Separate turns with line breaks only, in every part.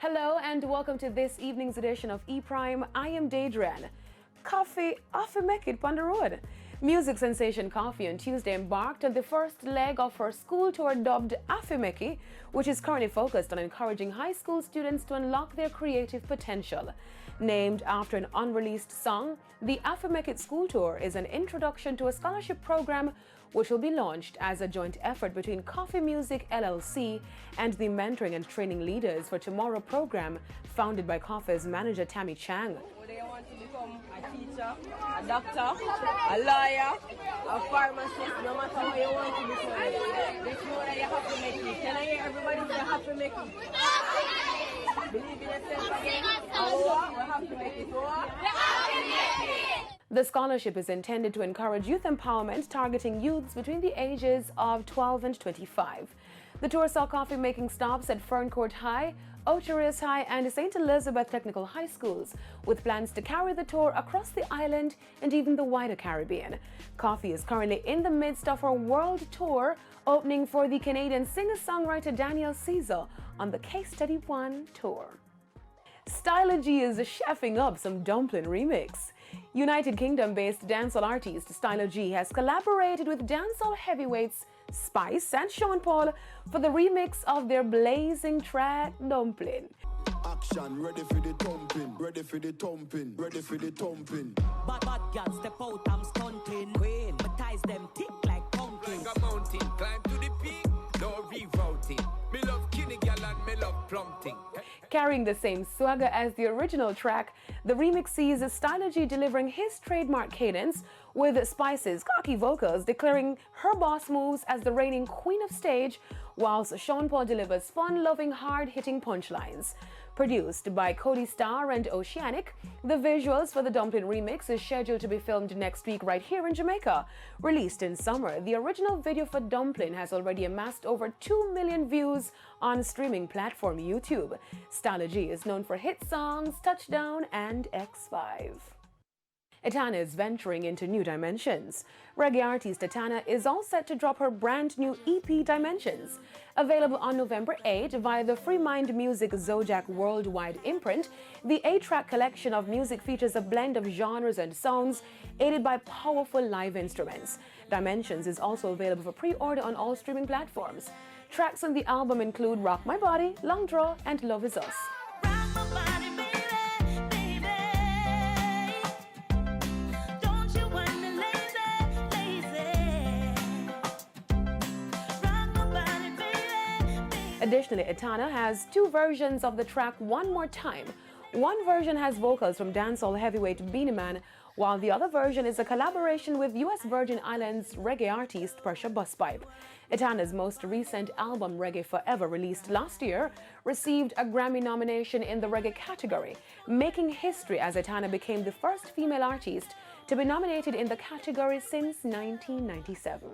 Hello and welcome to this evening's edition of E-Prime. I am Daedran. Koffee often make it on the road. Music sensation Koffee on Tuesday embarked on the first leg of her school tour dubbed Afimeki, which is currently focused on encouraging high school students to unlock their creative potential. Named after an unreleased song, the Afimeki School Tour is an introduction to a scholarship program which will be launched as a joint effort between Koffee Music LLC and the Mentoring and Training Leaders for Tomorrow program founded by Koffee's manager Tammy Chang.
Whether you want to become a teacher, a doctor, a lawyer, a pharmacist, no matter what you want to become, just know that you have to make it. Can I hear everybody say you have to make it? Believe in yourself again. Oh, we have to make it.
The scholarship is intended to encourage youth empowerment, targeting youths between the ages of 12 and 25. The tour saw Koffee making stops at Ferncourt High, Ocherous High and St. Elizabeth Technical High Schools, with plans to carry the tour across the island and even the wider Caribbean. Koffee is currently in the midst of her world tour, opening for the Canadian singer-songwriter Daniel Caesar on the Case Study 1 tour. Stylogy is chefing up some dumpling remix. United Kingdom-based dancehall artist Stylogy has collaborated with dancehall heavyweights Spice and Sean Paul for the remix of their blazing track Dumpling.
Action, ready for the thumping, ready for the thumping, ready for the thumping.
Bad girls step out, I'm stunting. Queen, my ties them tick like pumpkins.
Like a mountain, climb to the peak, no rerouting. Me love kinny gal and me love plumping.
Carrying the same swagger as the original track, the remix sees Stylogy delivering his trademark cadence, with Spice's cocky vocals declaring her boss moves as the reigning queen of stage, whilst Sean Paul delivers fun-loving, hard-hitting punchlines. Produced by Cody Starr and Oceanic, the visuals for the Dumpling remix is scheduled to be filmed next week right here in Jamaica. Released in summer, the original video for Dumpling has already amassed over 2 million views on streaming platform YouTube. Stylogy is known for hit songs Touchdown and X5. Etana is venturing into new dimensions. Reggae artist Etana is all set to drop her brand new EP Dimensions. Available on November 8 via the Free Mind Music Zodiac worldwide imprint, the 8-track collection of music features a blend of genres and sounds aided by powerful live instruments. Dimensions is also available for pre-order on all streaming platforms. Tracks on the album include Rock My Body, Long Draw and Love Is Us. Additionally, Etana has two versions of the track One More Time. One version has vocals from dancehall heavyweight Beenie Man, while the other version is a collaboration with US Virgin Islands reggae artist Pressure Busspipe. Etana's most recent album, Reggae Forever, released last year, received a Grammy nomination in the reggae category, making history as Etana became the first female artist to be nominated in the category since 1997.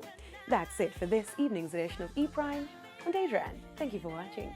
That's it for this evening's edition of E-Prime. I'm Daedran. Thank you for watching.